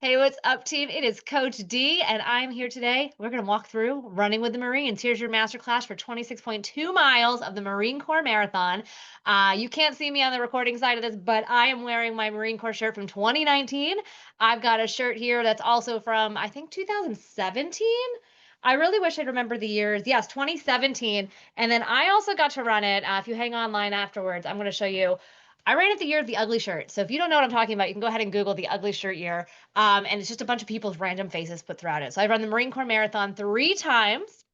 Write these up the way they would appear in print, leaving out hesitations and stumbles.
Hey, what's up, team? It is Coach D, and I'm here today. We're going to walk through running with the Marines. Here's your masterclass for 26.2 miles of the Marine Corps Marathon. You can't see me on the recording side of this, but I am wearing my Marine Corps shirt from 2019. I've got a shirt here that's also from, I think, 2017. I really wish I'd remember the years. Yes, 2017. And then I also got to run it. If you hang online afterwards, I'm going to show you. I ran it the year of the ugly shirt. So if you don't know what I'm talking about, you can go ahead and Google the ugly shirt year. And it's just a bunch of people's random faces put throughout it. So I've run the Marine Corps Marathon 3 times.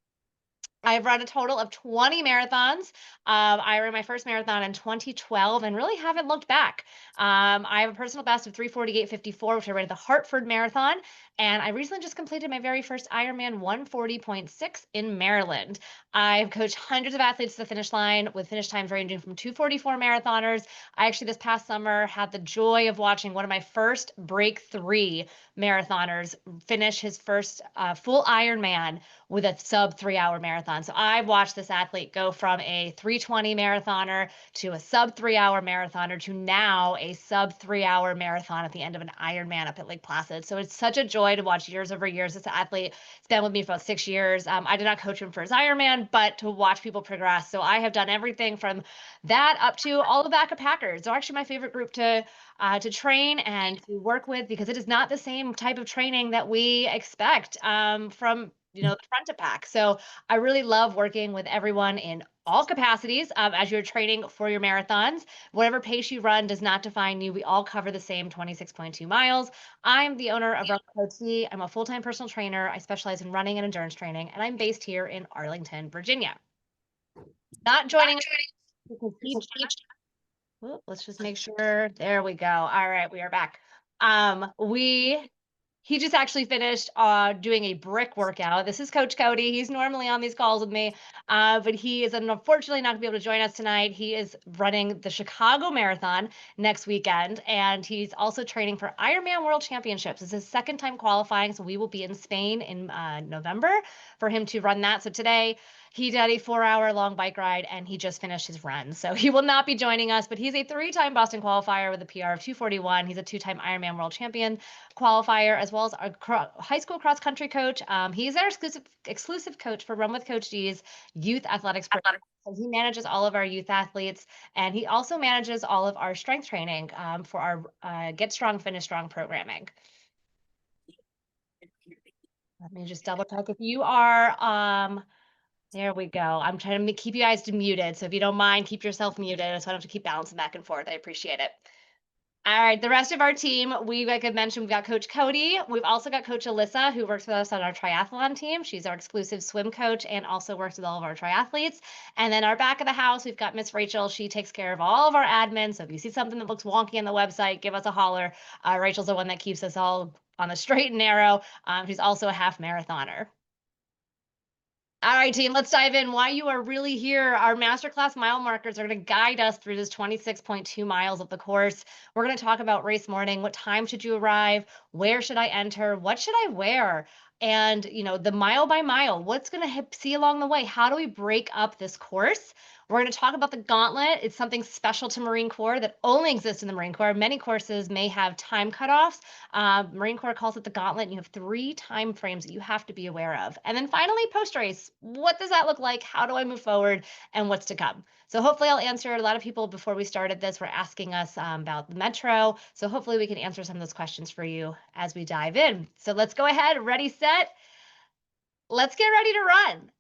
I've run a total of 20 marathons. I ran my first marathon in 2012 and really haven't looked back. I have a personal best of 3:48:54, which I ran at the Hartford Marathon. And I recently just completed my very first Ironman 140.6 in Maryland. I've coached hundreds of athletes to the finish line with finish times ranging from 2:44 marathoners. I actually, this past summer, had the joy of watching one of my first break three marathoners finish his first full Ironman with a sub 3 hour marathon. So I've watched this athlete go from a 3:20 marathoner to a sub 3 hour marathoner to now a sub 3 hour marathon at the end of an Ironman up at Lake Placid. So it's such a joy to watch years over years. This athlete has been with me for about 6 years. I did not coach him for his Ironman, but to watch people progress. So I have done everything from that up to all the backup packers. They're actually my favorite group to train and to work with because it is not the same type of training that we expect from the front to pack. So I really love working with everyone in all capacities as you're training for your marathons. Whatever pace you run does not define you. We all cover the same 26.2 miles. I'm the owner of Run Coach D. I'm a full-time personal trainer. I specialize in running and endurance training, and I'm based here in Arlington, Virginia. Not joining us because let's just make sure. There we go. All right, we are back. We he just actually finished doing a brick workout. This is Coach Cody. He's normally on these calls with me, but he is unfortunately not going to be able to join us tonight. He is running the Chicago Marathon next weekend, and he's also training for Ironman World Championships. It's his second time qualifying, so we will be in Spain in November for him to run that. So today he did a 4 hour long bike ride and he just finished his run. So he will not be joining us, but he's a 3 time Boston qualifier with a PR of 2:41. He's a 2 time Ironman World Champion qualifier, as well as our high school cross country coach. He's our exclusive coach for Run with Coach D's youth athletics program. So he manages all of our youth athletes, and he also manages all of our strength training for our Get Strong, Finish Strong programming. Let me just double check if you are. There we go. I'm trying to keep you guys muted. So if you don't mind, keep yourself muted so I don't have to keep bouncing back and forth. I appreciate it. All right, the rest of our team, like I mentioned, we've got Coach Cody. We've also got Coach Alyssa, who works with us on our triathlon team. She's our exclusive swim coach and also works with all of our triathletes. And then our back of the house, we've got Miss Rachel. She takes care of all of our admin. So if you see something that looks wonky on the website, give us a holler. Rachel's the one that keeps us all on the straight and narrow. She's also a half marathoner. All right, team, let's dive in. Why you are really here. Our masterclass mile markers are going to guide us through this 26.2 miles of the course. We're going to talk about race morning. What time should you arrive? Where should I enter? What should I wear? And, the mile by mile, what's going to see along the way? How do we break up this course? We're going to talk about the gauntlet. It's something special to Marine Corps that only exists in the Marine Corps. Many courses may have time cutoffs. Marine Corps calls it the gauntlet, and you have 3 time frames that you have to be aware of. And then finally, post-race. What does that look like? How do I move forward? And what's to come? So hopefully I'll answer. A lot of people before we started this were asking us about the metro. So hopefully we can answer some of those questions for you as we dive in. So let's go ahead. Ready, set. Let's get ready to run,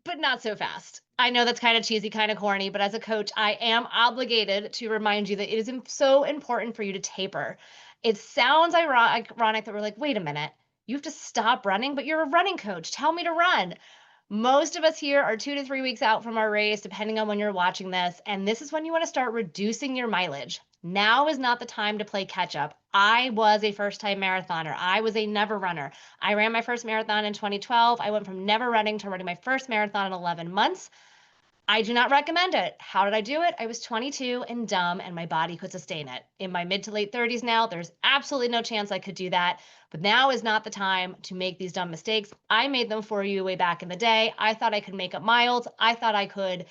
but not so fast. I know that's kind of cheesy, kind of corny, but as a coach, I am obligated to remind you that it is so important for you to taper. It sounds ironic that we're like, wait a minute, you have to stop running, but you're a running coach. Tell me to run. Most of us here are 2 to 3 weeks out from our race, depending on when you're watching this. And this is when you want to start reducing your mileage. Now is not the time to play catch up. I was a first time marathoner. I was a never runner. I ran my first marathon in 2012. I went from never running to running my first marathon in 11 months. I do not recommend it. How did I do it? I was 22 and dumb, and my body could sustain it. In my mid to late 30s now, there's absolutely no chance I could do that. But now is not the time to make these dumb mistakes. I made them for you way back in the day. I thought I could make up miles. I thought I could,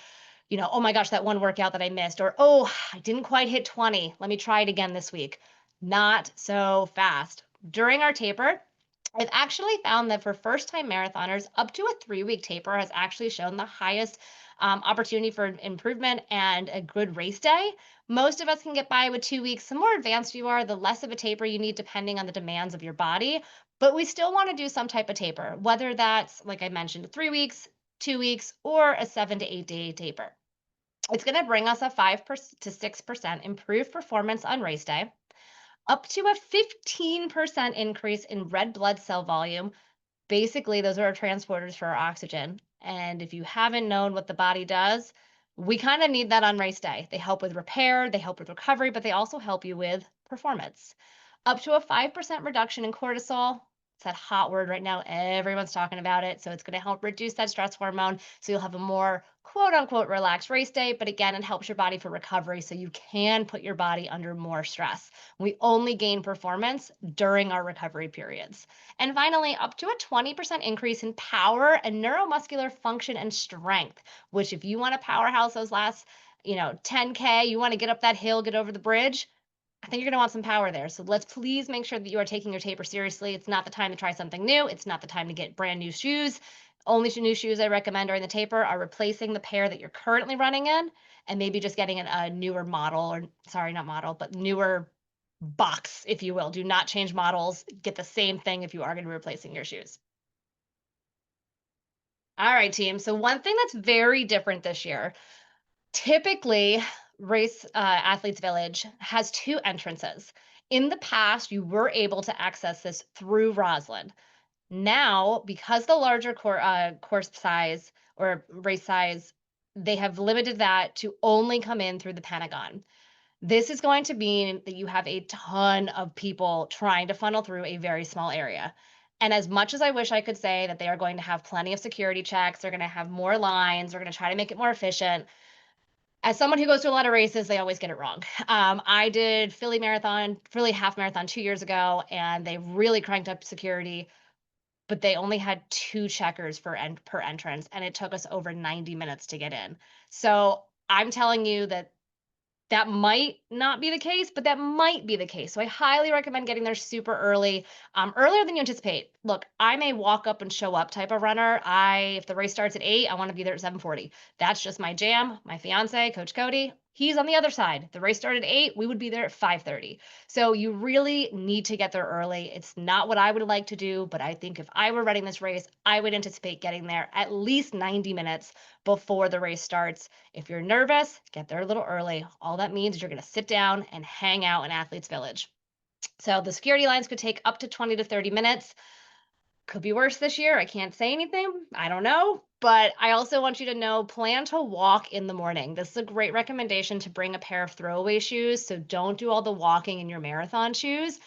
oh my gosh, that one workout that I missed, or oh, I didn't quite hit 20. Let me try it again this week. Not so fast. during our taper, I've actually found that for first time marathoners, up to a 3 week taper has actually shown the highest opportunity for improvement and a good race day. Most of us can get by with 2 weeks. The more advanced you are, the less of a taper you need, depending on the demands of your body. But we still want to do some type of taper, whether that's, like I mentioned, 3 weeks, 2 weeks, or a 7 to 8 day taper. It's going to bring us a 5% to 6% improved performance on race day, up to a 15% increase in red blood cell volume. Basically, those are our transporters for our oxygen. And if you haven't known what the body does, we kind of need that on race day. They help with repair, they help with recovery, but they also help you with performance. Up to a 5% reduction in cortisol. It's that hot word right now. Everyone's talking about it. So it's going to help reduce that stress hormone. So you'll have a more quote unquote relaxed race day. But again, it helps your body for recovery. So you can put your body under more stress. We only gain performance during our recovery periods. And finally, up to a 20% increase in power and neuromuscular function and strength, which if you want to powerhouse those last, 10K, you want to get up that hill, get over the bridge, I think you're going to want some power there. So let's please make sure that you are taking your taper seriously. It's not the time to try something new. It's not the time to get brand new shoes. Only new shoes I recommend during the taper are replacing the pair that you're currently running in and maybe just getting a newer model, or sorry, not model, but newer box, if you will. Do not change models. Get the same thing if you are going to be replacing your shoes. All right, team. So one thing that's very different this year, typically, Race Athletes Village has two entrances. In the past, you were able to access this through Roslyn. Now, because the larger course size or race size, they have limited that to only come in through the Pentagon. This is going to mean that you have a ton of people trying to funnel through a very small area. And as much as I wish I could say that they are going to have plenty of security checks, they're going to have more lines, they're going to try to make it more efficient, as someone who goes to a lot of races, they always get it wrong. I did Philly half marathon 2 years ago, and they really cranked up security, but they only had two checkers per entrance, and it took us over 90 minutes to get in. So I'm telling you that that might not be the case, but that might be the case. So I highly recommend getting there super early, earlier than you anticipate. Look, I'm a walk up and show up type of runner. If the race starts at 8, I want to be there at 7:40. That's just my jam. My fiance, Coach Cody, he's on the other side. The race started at 8, we would be there at 5:30. So you really need to get there early. It's not what I would like to do, but I think if I were running this race, I would anticipate getting there at least 90 minutes before the race starts. If you're nervous, get there a little early. All that means is you're going to sit down and hang out in Athletes Village. So the security lines could take up to 20 to 30 minutes. Could be worse this year. I can't say anything. I don't know. But I also want you to know, plan to walk in the morning. This is a great recommendation to bring a pair of throwaway shoes. So don't do all the walking in your marathon shoes.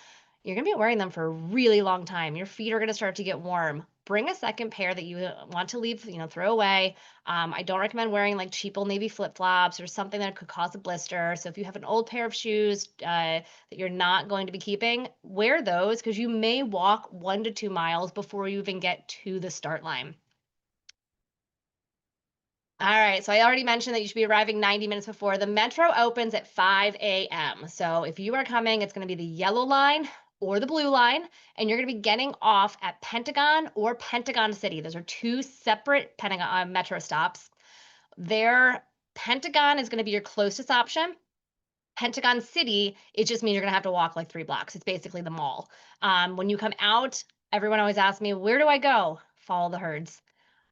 You're going to be wearing them for a really long time. Your feet are going to start to get warm. Bring a second pair that you want to leave, throw away. I don't recommend wearing like cheap Old Navy flip-flops or something that could cause a blister. So if you have an old pair of shoes that you're not going to be keeping, wear those, because you may walk 1 to 2 miles before you even get to the start line. All right, so I already mentioned that you should be arriving 90 minutes before. The metro opens at 5 a.m. So if you are coming, it's going to be the yellow line or the blue line, and you're going to be getting off at Pentagon or Pentagon City. Those are two separate Pentagon metro stops. Their Pentagon is going to be your closest option. Pentagon City, it just means you're going to have to walk like 3 blocks. It's basically the mall. When you come out, everyone always asks me, where do I go? Follow the herds.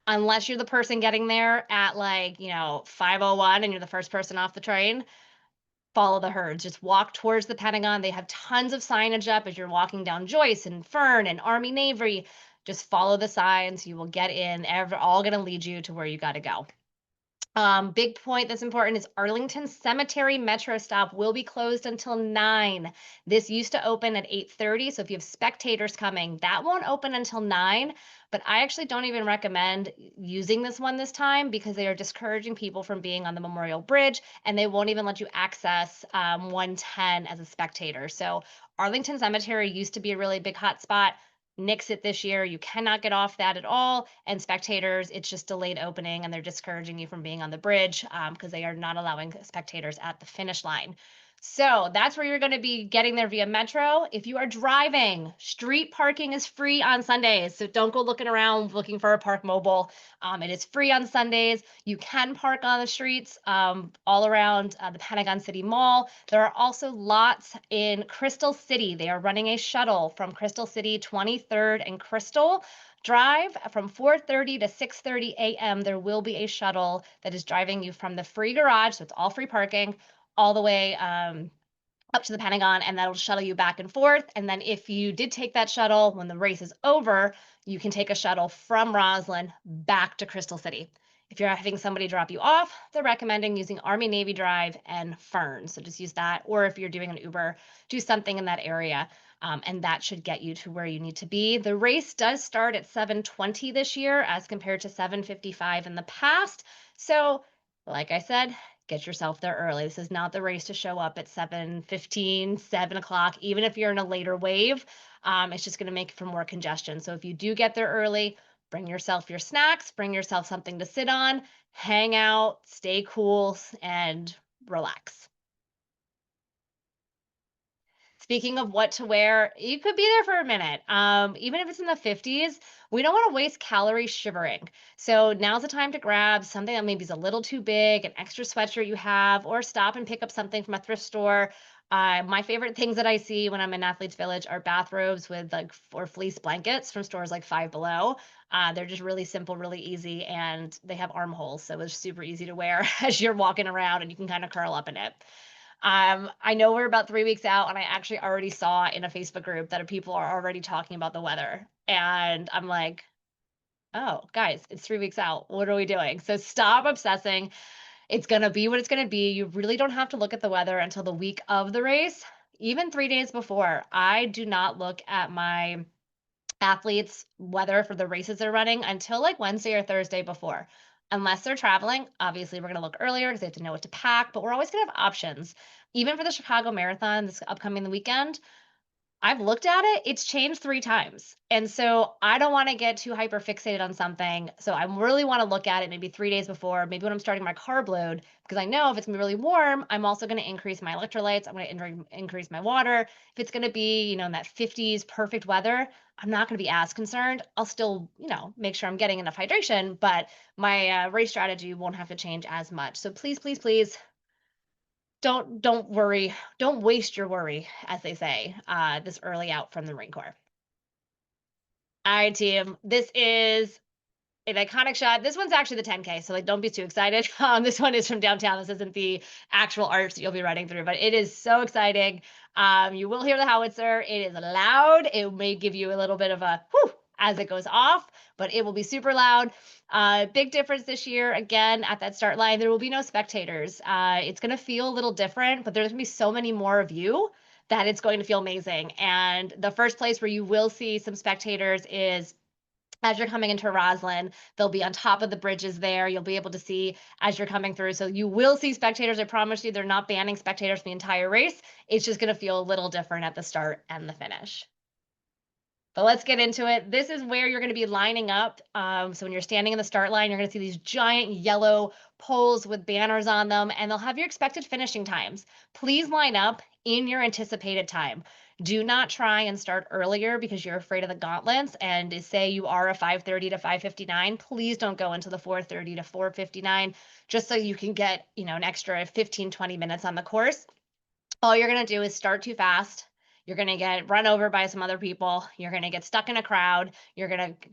Unless you're the person getting there at 5:01 and you're the first person off the train, follow the herds. Just walk towards the Pentagon. They have tons of signage up as you're walking down Joyce and Fern and Army Navy. Just follow the signs. You will get in. All going to lead you to where you got to go. Big point that's important is Arlington Cemetery Metro stop will be closed until 9. This used to open at 8:30, so if you have spectators coming, that won't open until 9. But I actually don't even recommend using this one this time, because they are discouraging people from being on the Memorial Bridge, and they won't even let you access 110 as a spectator. So Arlington Cemetery used to be a really big hot spot. Nix it this year. You cannot get off that at all. And spectators, it's just delayed opening, and they're discouraging you from being on the bridge because they are not allowing spectators at the finish line. So that's where you're going to be getting there via metro. If you are driving, street parking is free on Sundays. So don't go looking around looking for a park mobile. It is free on Sundays. You can park on the streets all around the Pentagon City Mall. There are also lots in Crystal City. They are running a shuttle from Crystal City 23rd and Crystal Drive from 4:30 to 6:30 a.m. There will be a shuttle that is driving you from the free garage, so it's all free parking, all the way up to the Pentagon, and that'll shuttle you back and forth. And then if you did take that shuttle, when the race is over, you can take a shuttle from Roslyn back to Crystal City. If you're having somebody drop you off, they're recommending using Army Navy Drive and Fern. So just use that. Or if you're doing an Uber, do something in that area. And that should get you to where you need to be. The race does start at 7:20 this year as compared to 7:55 in the past. So, like I said, get yourself there early. This is not the race to show up at 7:15, 7 o'clock, even if you're in a later wave. It's just going to make for more congestion. So if you do get there early, bring yourself your snacks, bring yourself something to sit on, hang out, stay cool, and relax. Speaking of what to wear, you could be there for a minute. Even if it's in the 50s, we don't want to waste calories shivering. So now's the time to grab something that maybe is a little too big, an extra sweatshirt you have, or stop and pick up something from a thrift store. My favorite things that I see when I'm in Athletes Village are bathrobes with like or fleece blankets from stores like Five Below. They're just really simple, really easy, and they have armholes, so it's super easy to wear as you're walking around, and you can kind of curl up in it. I know we're about 3 weeks out, and I actually already saw in a Facebook group that people are already talking about the weather. And I'm like, oh, guys, it's 3 weeks out. What are we doing? So stop obsessing. It's going to be what it's going to be. You really don't have to look at the weather until the week of the race, even 3 days before. I do not look at my athletes' weather for the races they're running until like Wednesday or Thursday before. Unless they're traveling, obviously we're going to look earlier because they have to know what to pack, but we're always going to have options. Even for the Chicago Marathon this upcoming weekend, I've looked at it, it's changed 3 times. And so I don't wanna get too hyper fixated on something. So I really wanna look at it maybe 3 days before, maybe when I'm starting my carb load, because I know if it's gonna be really warm, I'm also gonna increase my electrolytes, I'm gonna increase my water. If it's gonna be, in that 50s perfect weather, I'm not gonna be as concerned. I'll still, make sure I'm getting enough hydration, but my race strategy won't have to change as much. So please, please, please don't worry. Don't waste your worry, as they say, this early out from the Marine Corps. All right, team. This is an iconic shot. This one's actually the 10K, so like don't be too excited. This one is from downtown. This isn't the actual arch that you'll be running through, but it is so exciting. You will hear the howitzer. It is loud. It may give you a little bit of a whew as it goes off, but it will be super loud. Big difference this year. Again, at that start line, there will be no spectators. It's going to feel a little different, but there's going to be so many more of you that it's going to feel amazing. And the first place where you will see some spectators is as you're coming into Roslyn. They'll be on top of the bridges there. You'll be able to see as you're coming through. So you will see spectators. I promise you, they're not banning spectators the entire race. It's just going to feel a little different at the start and the finish. But let's get into it. This is where you're going to be lining up. So when you're standing in the start line, you're going to see these giant yellow poles with banners on them, and they'll have your expected finishing times. Please line up in your anticipated time. Do not try and start earlier because you're afraid of the gauntlets. And say you are a 5:30 to 5:59, please don't go into the 4:30 to 4:59 just so you can get, an extra 15, 20 minutes on the course. All you're going to do is start too fast. You're going to get run over by some other people. You're going to get stuck in a crowd. You're going to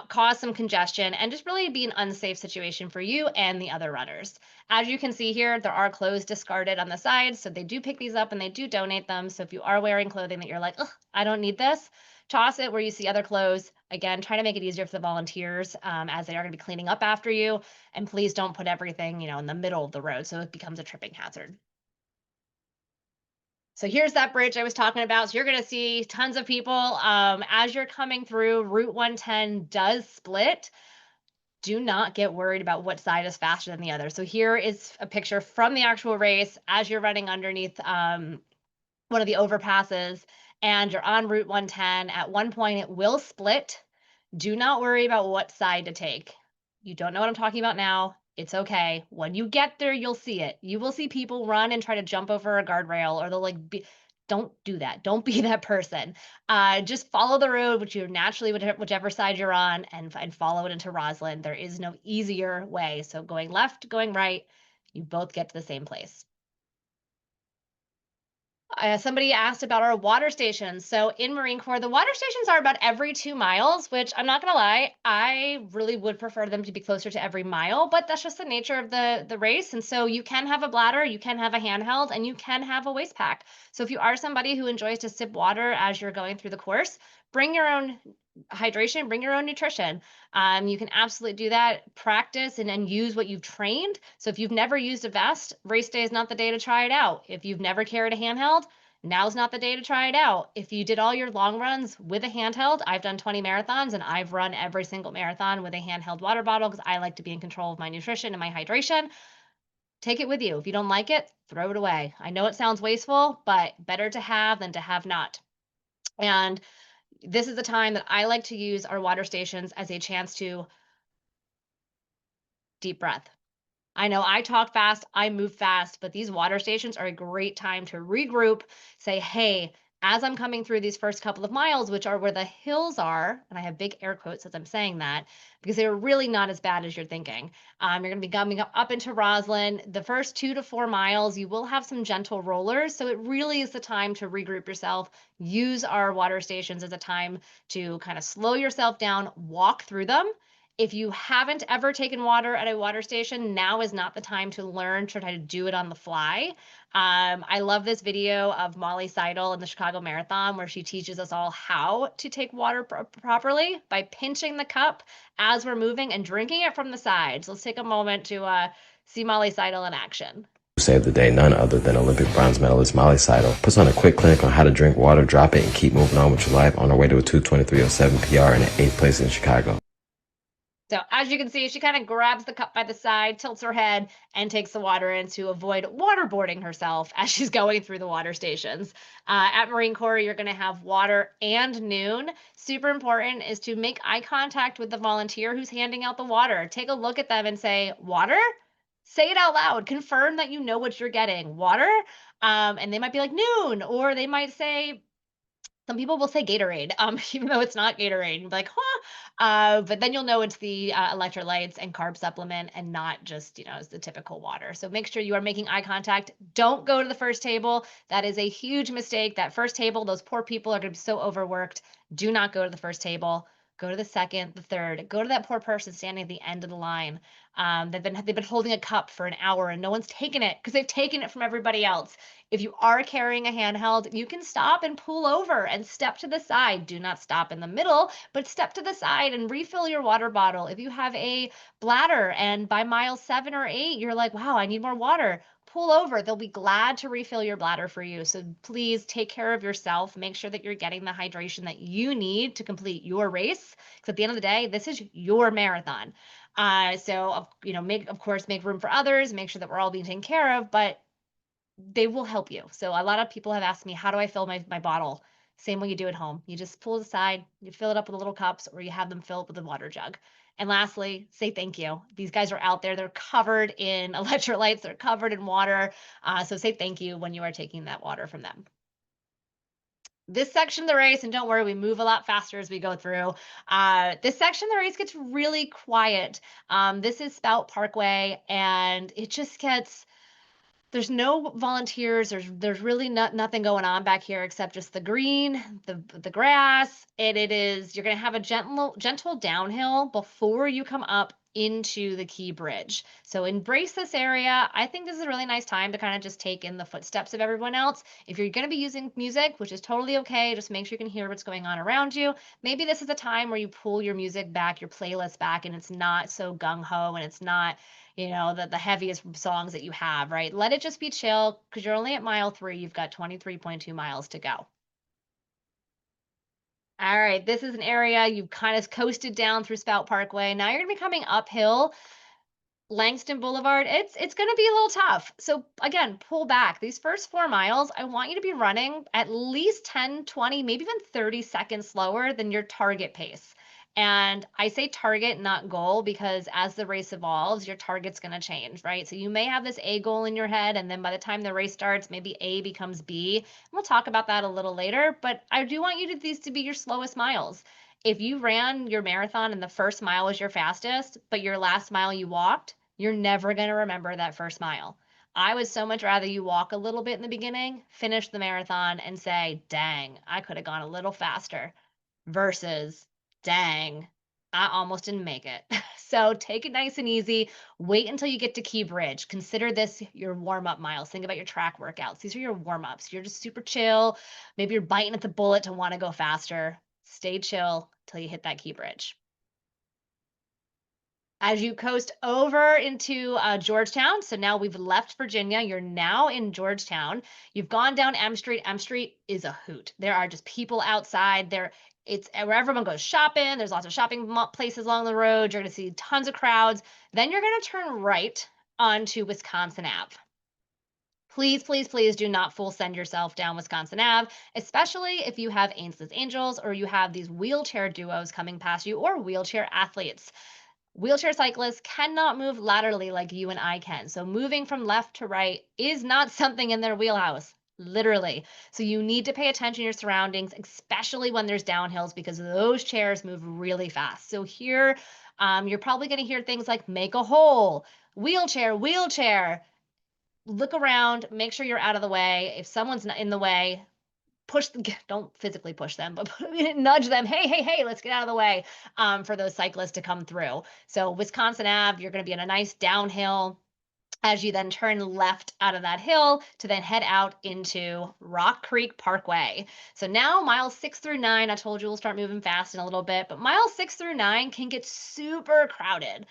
cause some congestion and just really be an unsafe situation for you and the other runners. As you can see here, there are clothes discarded on the sides. So they do pick these up and they do donate them. So if you are wearing clothing that you're like, oh, I don't need this, toss it where you see other clothes. Again, try to make it easier for the volunteers as they are going to be cleaning up after you. And please don't put everything, in the middle of the road so it becomes a tripping hazard. So here's that bridge I was talking about. So you're going to see tons of people. As you're coming through, Route 110 does split. Do not get worried about what side is faster than the other. So here is a picture from the actual race as you're running underneath one of the overpasses and you're on Route 110. At one point, it will split. Do not worry about what side to take. You don't know what I'm talking about now. It's okay. When you get there, you'll see it. You will see people run and try to jump over a guardrail, or they'll don't do that. Don't be that person. Just follow the road, which you're naturally, whichever side you're on, and follow it into Roslyn. There is no easier way. So going left, going right, you both get to the same place. Somebody asked about our water stations. So in Marine Corps, the water stations are about every 2 miles, which I'm not gonna lie, I really would prefer them to be closer to every mile, but that's just the nature of the race. And so you can have a bladder, you can have a handheld, and you can have a waist pack. So if you are somebody who enjoys to sip water as you're going through the course, bring your own hydration, bring your own nutrition. You can absolutely do that, practice and use what you've trained. So if you've never used a vest, race day is not the day to try it out. If you've never carried a handheld, now's not the day to try it out. If you did all your long runs with a handheld, I've done 20 marathons and I've run every single marathon with a handheld water bottle because I like to be in control of my nutrition and my hydration. Take it with you. If you don't like it, throw it away. I know it sounds wasteful, but better to have than to have not. And this is the time that I like to use our water stations as a chance to deep breath. I know I talk fast, I move fast, but these water stations are a great time to regroup, say, hey, as I'm coming through these first couple of miles, which are where the hills are, and I have big air quotes as I'm saying that, because they're really not as bad as you're thinking. You're going to be coming up into Roslyn. The first 2 to 4 miles, you will have some gentle rollers. So it really is the time to regroup yourself. Use our water stations as a time to kind of slow yourself down, walk through them. If you haven't ever taken water at a water station, now is not the time to learn to try to do it on the fly. I love this video of Molly Seidel in the Chicago Marathon where she teaches us all how to take water properly by pinching the cup as we're moving and drinking it from the sides. Let's take a moment to see Molly Seidel in action. Save the day, none other than Olympic bronze medalist Molly Seidel puts on a quick clinic on how to drink water, drop it, and keep moving on with your life on her way to a 2:23:07 PR and an 8th place in Chicago. So as you can see, she kind of grabs the cup by the side, tilts her head, and takes the water in to avoid waterboarding herself as she's going through the water stations. At Marine Corps, you're going to have water and noon. Super important is to make eye contact with the volunteer who's handing out the water. Take a look at them and say, water? Say it out loud. Confirm that you know what you're getting. Water? And they might be like noon, or they might say, some people will say Gatorade, even though it's not Gatorade. You'll be like, huh? But then you'll know it's the electrolytes and carb supplement and not just, as the typical water. So make sure you are making eye contact. Don't go to the first table. That is a huge mistake. That first table, those poor people are going to be so overworked. Do not go to the first table. Go to the second, the third. Go to that poor person standing at the end of the line. They've been holding a cup for an hour and no one's taken it because they've taken it from everybody else. If you are carrying a handheld, you can stop and pull over and step to the side. Do not stop in the middle, but step to the side and refill your water bottle. If you have a bladder and by mile 7 or 8, you're like, wow, I need more water, pull over. They'll be glad to refill your bladder for you. So please take care of yourself. Make sure that you're getting the hydration that you need to complete your race. Because at the end of the day, this is your marathon. Make room for others, make sure that we're all being taken care of, but they will help you. So a lot of people have asked me, how do I fill my bottle? Same way you do at home. You just pull it aside, you fill it up with little cups, or you have them fill it with a water jug. And lastly, say thank you. These guys are out there. They're covered in electrolytes. They're covered in water. So say thank you when you are taking that water from them. This section of the race, and don't worry, we move a lot faster as we go through. This section of the race gets really quiet. This is Spout Parkway, and it just gets, there's no volunteers. There's really nothing going on back here except just the green, the grass. It is, you're gonna have a gentle downhill before you come up into the key bridge. So embrace this area. I think this is a really nice time to kind of just take in the footsteps of everyone else. If you're gonna be using music, which is totally okay, just make sure you can hear what's going on around you. Maybe this is a time where you pull your music back, your playlist back, and it's not so gung-ho and it's not the heaviest songs that you have, right? Let it just be chill because you're only at mile 3. You've got 23.2 miles to go. All right, this is an area you've kind of coasted down through Spout Parkway. Now you're gonna be coming uphill. Langston Boulevard, it's going to be a little tough. So again, pull back. These first 4 miles, I want you to be running at least 10, 20, maybe even 30 seconds slower than your target pace. And I say target, not goal, because as the race evolves, your target's going to change, right? So you may have this A goal in your head, and then by the time the race starts, maybe A becomes B. And we'll talk about that a little later, but I do want you to these to be your slowest miles. If you ran your marathon and the first mile was your fastest, but your last mile you walked, you're never going to remember that first mile. I would so much rather you walk a little bit in the beginning, finish the marathon, and say, dang, I could have gone a little faster versus dang, I almost didn't make it. So take it nice and easy. Wait until you get to Key Bridge. Consider this your warm up miles. Think about your track workouts. These are your warm ups. You're just super chill. Maybe you're biting at the bullet to want to go faster. Stay chill till you hit that Key Bridge. As you coast over into Georgetown, so now we've left Virginia, you're now in Georgetown. You've gone down M Street. M Street is a hoot. There are just people outside. It's where everyone goes shopping. There's lots of shopping places along the road. You're going to see tons of crowds. Then you're going to turn right onto Wisconsin Ave. Please, please, please do not full send yourself down Wisconsin Ave, especially if you have Ainsley's Angels or you have these wheelchair duos coming past you or wheelchair athletes. Wheelchair cyclists cannot move laterally like you and I can. So moving from left to right is not something in their wheelhouse, literally. So you need to pay attention to your surroundings, especially when there's downhills, because those chairs move really fast. So here, you're probably going to hear things like make a hole, wheelchair, wheelchair. Look around, make sure you're out of the way. If someone's not in the way, push don't physically push them, but nudge them. Hey, hey, hey, let's get out of the way for those cyclists to come through. So Wisconsin Ave, you're going to be in a nice downhill as you then turn left out of that hill to then head out into Rock Creek Parkway. So now miles 6 through 9, I told you we'll start moving fast in a little bit, but miles 6 through 9 can get super crowded.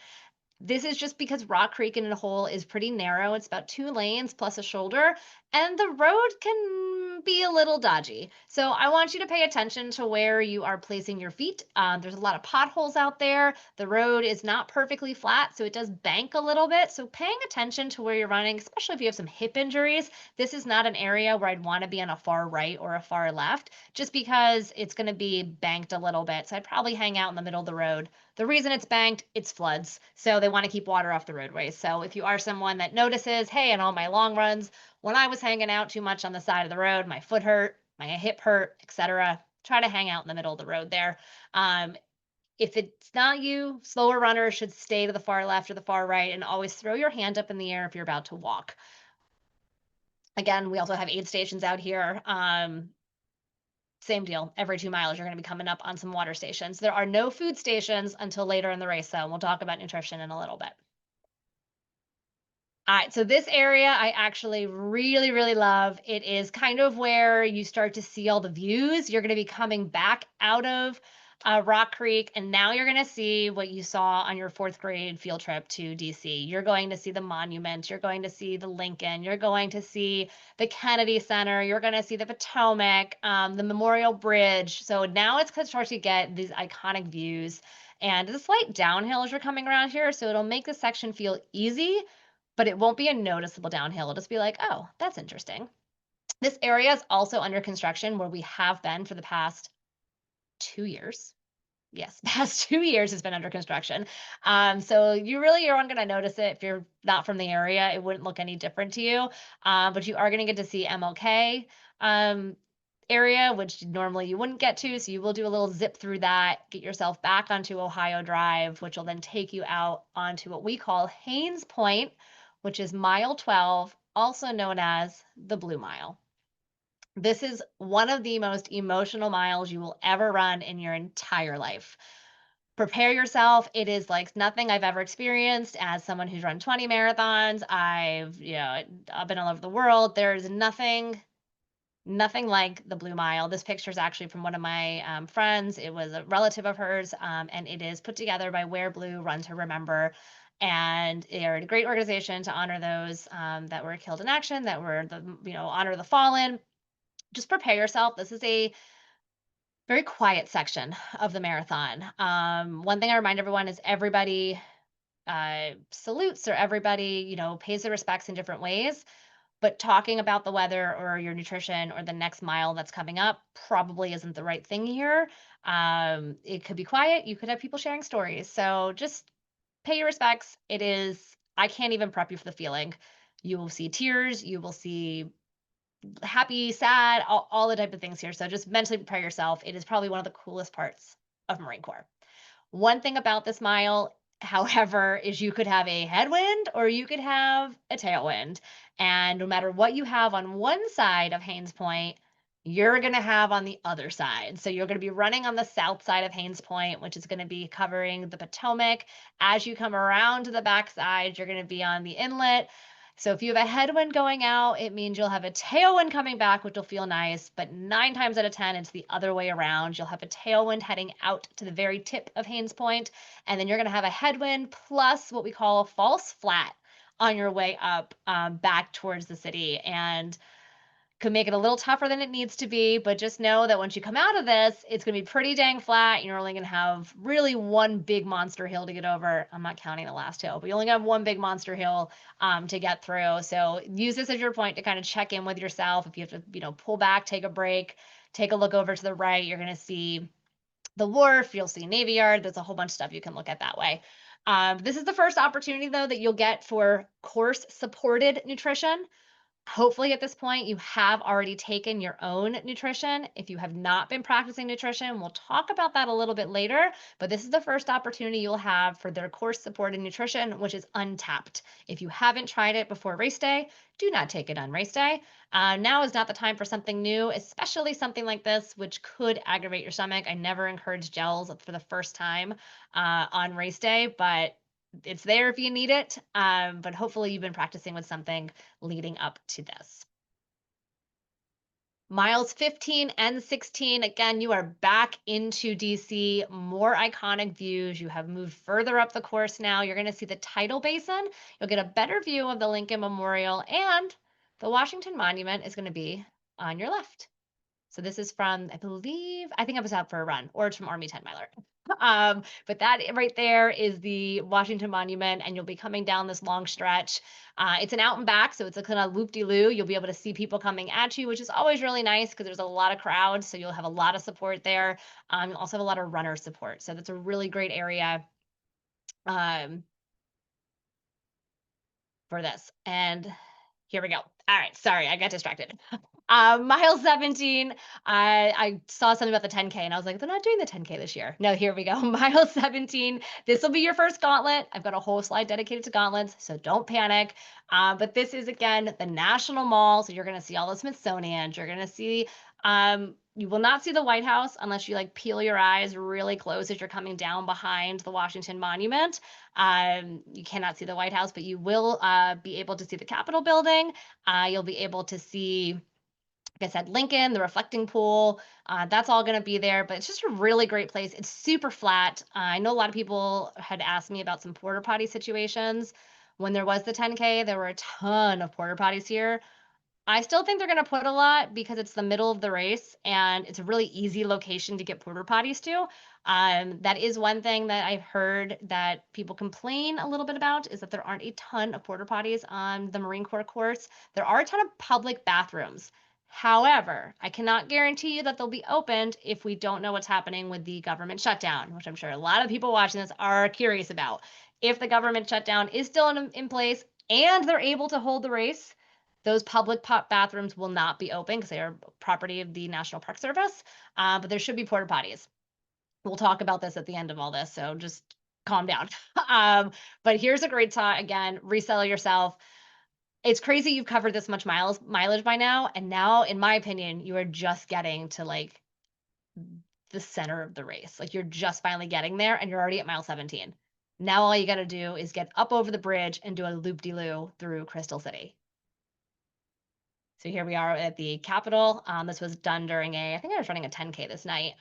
This is just because Rock Creek in a hole is pretty narrow. It's about 2 lanes plus a shoulder, and the road can be a little dodgy. So I want you to pay attention to where you are placing your feet. There's a lot of potholes out there. The road is not perfectly flat, so it does bank a little bit. So paying attention to where you're running, especially if you have some hip injuries, this is not an area where I'd want to be on a far right or a far left, just because it's going to be banked a little bit. So I'd probably hang out in the middle of the road. The reason it's banked, it's floods. So they want to keep water off the roadways. So if you are someone that notices, hey, in all my long runs, when I was hanging out too much on the side of the road, my foot hurt, my hip hurt, etc., try to hang out in the middle of the road there. If it's not you, slower runners should stay to the far left or the far right, and always throw your hand up in the air if you're about to walk. Again, we also have aid stations out here. Same deal. Every 2 miles, you're going to be coming up on some water stations. There are no food stations until later in the race, though. We'll talk about nutrition in a little bit. All right, so this area I actually really, really love. It is kind of where you start to see all the views. You're going to be coming back out of Rock Creek, and now you're going to see what you saw on your 4th grade field trip to DC. You're going to see the monument. You're going to see the Lincoln. You're going to see the Kennedy Center. You're going to see the Potomac, the Memorial Bridge. So now it's going to start to get these iconic views. And the slight downhill as you're coming around here, so it'll make the section feel easy, but it won't be a noticeable downhill. It'll just be like, oh, that's interesting. This area is also under construction where we have been for the past 2 years. Yes, past 2 years has been under construction. So you really aren't going to notice it if you're not from the area. It wouldn't look any different to you. But you are going to get to see MLK area, which normally you wouldn't get to. So you will do a little zip through that, get yourself back onto Ohio Drive, which will then take you out onto what we call Haynes Point, which is mile 12, also known as the Blue Mile. This is one of the most emotional miles you will ever run in your entire life. Prepare yourself. It is like nothing I've ever experienced as someone who's run 20 marathons. I've been all over the world. There's nothing like the Blue Mile. This picture is actually from one of my friends. It was a relative of hers, and it is put together by Wear Blue, Run to Remember. And they're a great organization to honor those that were killed in action, that were honor the fallen. Just prepare yourself. This is a very quiet section of the marathon. One thing I remind everyone is everybody salutes, or everybody pays their respects in different ways. but talking about the weather or your nutrition or the next mile that's coming up probably isn't the right thing here. It could be quiet. You could have people sharing stories. So just pay your respects. I can't even prep you for the feeling. You will see tears. You will see happy, sad, all the type of things here. So just mentally prepare yourself. It is probably one of the coolest parts of Marine Corps. One thing about this mile, however, is you could have a headwind or you could have a tailwind. And no matter what you have on one side of Haynes Point, you're going to have on the other side. So you're going to be running on the south side of Haynes Point, which is going to be covering the Potomac. As you come around to the backside, you're going to be on the inlet. So if you have a headwind going out, it means you'll have a tailwind coming back, which will feel nice. But 9 times out of 10, it's the other way around. You'll have a tailwind heading out to the very tip of Haynes Point, and then you're going to have a headwind plus what we call a false flat on your way up back towards the city. And could make it a little tougher than it needs to be, but just know that once you come out of this, it's going to be pretty dang flat. You're only going to have really one big monster hill to get over. I'm not counting the last hill, but you only have one big monster hill to get through. So use this as your point to kind of check in with yourself. If you have to, pull back, take a break, take a look over to the right, you're going to see the wharf, you'll see Navy Yard. There's a whole bunch of stuff you can look at that way. This is the first opportunity, though, that you'll get for course supported nutrition. Hopefully at this point, you have already taken your own nutrition. If you have not been practicing nutrition, we'll talk about that a little bit later, but this is the first opportunity you'll have for their course supported nutrition, which is untapped. If you haven't tried it before race day, do not take it on race day. Now is not the time for something new, especially something like this, which could aggravate your stomach. I never encourage gels for the first time on race day, but it's there if you need it. But hopefully you've been practicing with something leading up to this. Miles 15 and 16, again, you are back into DC, more iconic views. You have moved further up the course now. You're going to see the tidal basin. You'll get a better view of the Lincoln Memorial, and the Washington Monument is going to be on your left. So this is from, I think I was out for a run, or it's from Army 10 Miler. But that right there is the Washington Monument, and you'll be coming down this long stretch. It's an out and back, so it's a kind of loop-de-loo. You'll be able to see people coming at you, which is always really nice because there's a lot of crowds, so you'll have a lot of support there. You'll also have a lot of runner support, so that's a really great area for this. And here we go. All right, sorry, I got distracted. Mile 17, I saw something about the 10K and I was like, they're not doing the 10K this year. No, here we go. Mile 17. This will be your first gauntlet. I've got a whole slide dedicated to gauntlets, so don't panic. But this is, again, the National Mall. So you're going to see all the Smithsonian. You're going to see, you will not see the White House unless you peel your eyes really close as you're coming down behind the Washington Monument. You cannot see the White House, but you will be able to see the Capitol building. You'll be able to see, like I said, Lincoln, the reflecting pool. That's all going to be there, but it's just a really great place. It's super flat. I know a lot of people had asked me about some porta potty situations. When there was the 10K, there were a ton of porta potties here. I still think they're going to put a lot because it's the middle of the race and it's a really easy location to get porta potties to. That is one thing that I've heard that people complain a little bit about, is that there aren't a ton of porta potties on the Marine Corps course. There are a ton of public bathrooms. However, I cannot guarantee you that they'll be opened if we don't know what's happening with the government shutdown, which I'm sure a lot of people watching this are curious about. If the government shutdown is still in place and they're able to hold the race, those public bathrooms will not be open because they are property of the National Park Service, but there should be porta potties. We'll talk about this at the end of all this, so just calm down. But here's a great thought. Again, resell yourself. It's crazy you've covered this much mileage by now, and now, in my opinion, you are just getting to the center of the race. You're just finally getting there, and you're already at mile 17. Now all you got to do is get up over the bridge and do a loop-de-loo through Crystal City. So here we are at the Capitol. This was done during I think I was running a 10K this night,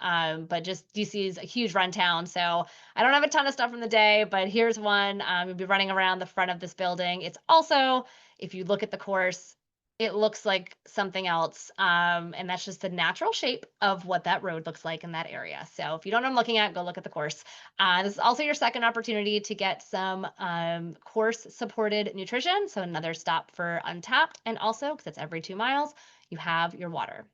but just DC is a huge run town. So I don't have a ton of stuff from the day, but here's one. We'll be running around the front of this building. It's also, if you look at the course, it looks like something else. And that's just the natural shape of what that road looks like in that area. So if you don't know what I'm looking at, go look at the course. This is also your second opportunity to get some course supported nutrition. So another stop for Untapped. And also, because it's every 2 miles, you have your water.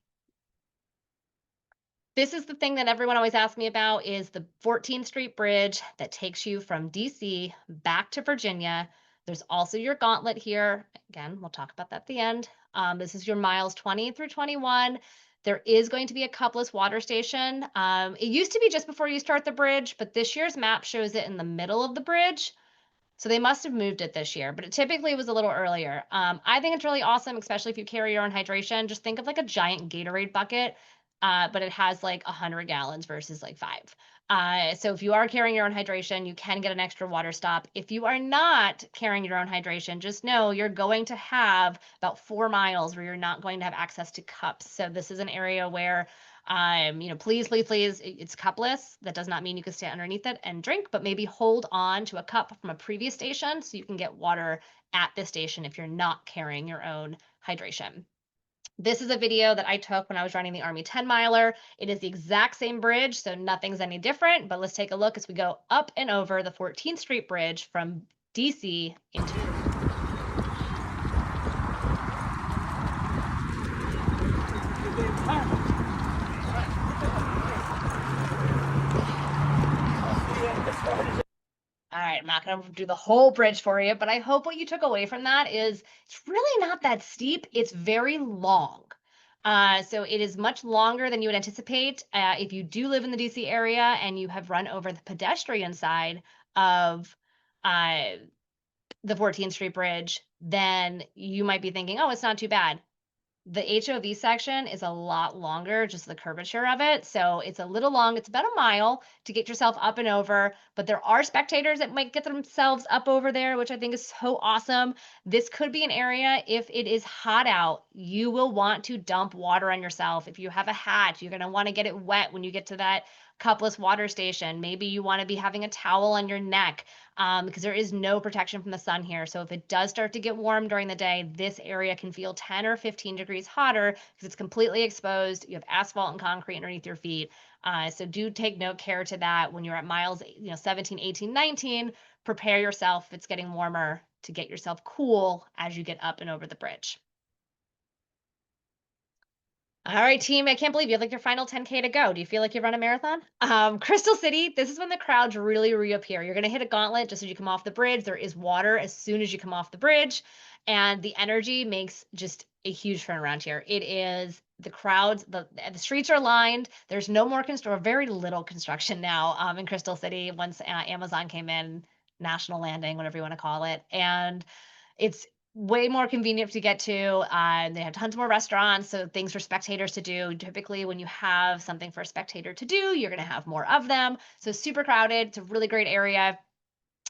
This is the thing that everyone always asks me about is the 14th Street Bridge that takes you from DC back to Virginia. There's also your gauntlet here. Again, we'll talk about that at the end. This is your miles 20 through 21. There is going to be a cupless water station. It used to be just before you start the bridge, but this year's map shows it in the middle of the bridge. So they must have moved it this year, but it typically was a little earlier. I think it's really awesome, especially if you carry your own hydration. Just think of like a giant Gatorade bucket, but it has like 100 gallons versus like 5. So if you are carrying your own hydration, you can get an extra water stop. If you are not carrying your own hydration, just know you're going to have about 4 miles where you're not going to have access to cups. So this is an area where please, please, please, it's cupless. That does not mean you can stay underneath it and drink, but maybe hold on to a cup from a previous station so you can get water at this station if you're not carrying your own hydration. This is a video that I took when I was running the Army 10 miler. It is the exact same bridge, so nothing's any different, but let's take a look as we go up and over the 14th Street Bridge from DC into All right, I'm not going to do the whole bridge for you, but I hope what you took away from that is it's really not that steep. It's very long. So it is much longer than you would anticipate. If you do live in the DC area and you have run over the pedestrian side of uh, the 14th Street Bridge, then you might be thinking, oh, it's not too bad. The HOV section is a lot longer, just the curvature of it. So it's a little long. It's about a mile to get yourself up and over, but there are spectators that might get themselves up over there, which I think is so awesome. This could be an area, if it is hot out, you will want to dump water on yourself. If you have a hat, you're going to want to get it wet when you get to that cupless water station. Maybe you want to be having a towel on your neck because there is no protection from the sun here. So if it does start to get warm during the day, this area can feel 10 or 15 degrees hotter because it's completely exposed. You have asphalt and concrete underneath your feet. So do take note care to that when you're at miles 17, 18, 19. Prepare yourself if it's getting warmer to get yourself cool as you get up and over the bridge. All right, team. I can't believe you have like your final 10K to go. Do you feel like you've run a marathon? Crystal City, this is when the crowds really reappear. You're going to hit a gauntlet just as you come off the bridge. There is water as soon as you come off the bridge, and the energy makes just a huge turnaround here. It is the crowds, the streets are lined. There's no more construction, or very little construction now in Crystal City once Amazon came in, National Landing, whatever you want to call it. And it's way more convenient to get to. They have tons more restaurants, so things for spectators to do. Typically, when you have something for a spectator to do, you're going to have more of them. So super crowded. It's a really great area.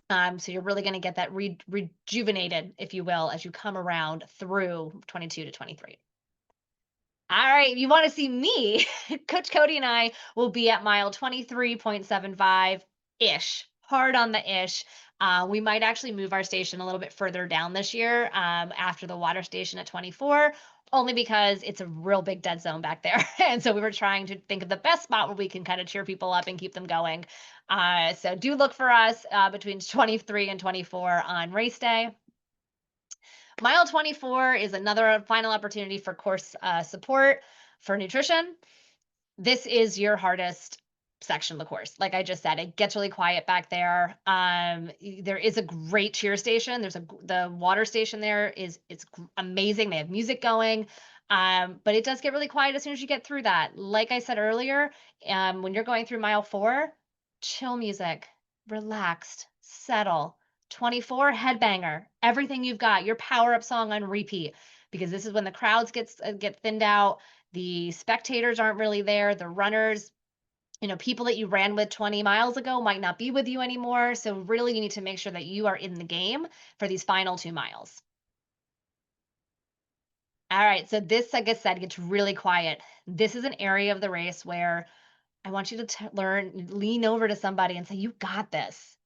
So you're really going to get that rejuvenated, if you will, as you come around through 22 to 23. All right, you want to see me? Coach Cody and I will be at mile 23.75-ish, hard on the ish. We might actually move our station a little bit further down this year after the water station at 24, only because it's a real big dead zone back there. And so we were trying to think of the best spot where we can kind of cheer people up and keep them going. So do look for us between 23 and 24 on race day. Mile 24 is another final opportunity for course support for nutrition. This is your hardest section of the course. Like I just said, it gets really quiet back there. There is a great cheer station. The water station there it's amazing. They have music going. But it does get really quiet as soon as you get through that. Like I said earlier, when you're going through mile 4, chill music, relaxed, settle. 24 headbanger, everything you've got, your power up song on repeat, because this is when the crowds get thinned out. The spectators aren't really there. The runners, people that you ran with 20 miles ago might not be with you anymore. So really you need to make sure that you are in the game for these final 2 miles. All right, so this, like I said, gets really quiet. This is an area of the race where I want you to lean over to somebody and say, you got this.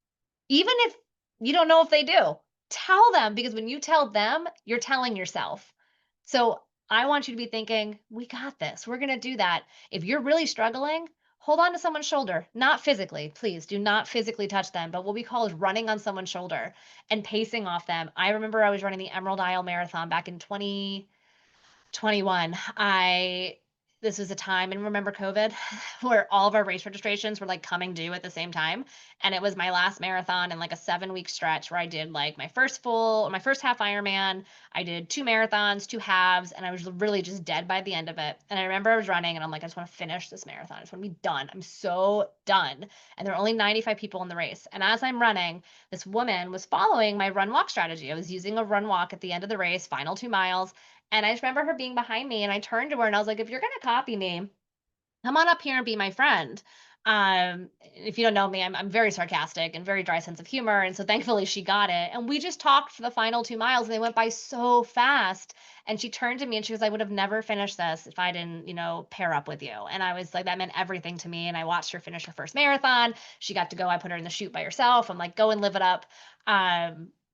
Even if you don't know if they do, tell them, because when you tell them, you're telling yourself. So I want you to be thinking, we got this. We're going to do that. If you're really struggling, hold on to someone's shoulder, not physically. Please do not physically touch them, but what we call is running on someone's shoulder and pacing off them. I remember I was running the Emerald Isle Marathon back in 21. This was a time, and remember COVID, where all of our race registrations were like coming due at the same time. And it was my last marathon in like a 7 week stretch where I did like my first half Ironman. I did two marathons, two halves, and I was really just dead by the end of it. And I remember I was running and I'm like, I just want to finish this marathon. I just want to be done. I'm so done. And there were only 95 people in the race. And as I'm running, this woman was following my run walk strategy. I was using a run walk at the end of the race, final 2 miles. And I just remember her being behind me and I turned to her and I was like, if you're going to copy me, come on up here and be my friend. If you don't know me, I'm very sarcastic and very dry sense of humor. And so thankfully she got it. And we just talked for the final 2 miles and they went by so fast. And she turned to me and she was like, I would have never finished this if I didn't, pair up with you. And I was like, that meant everything to me. And I watched her finish her first marathon. She got to go, I put her in the chute by herself. I'm like, go and live it up.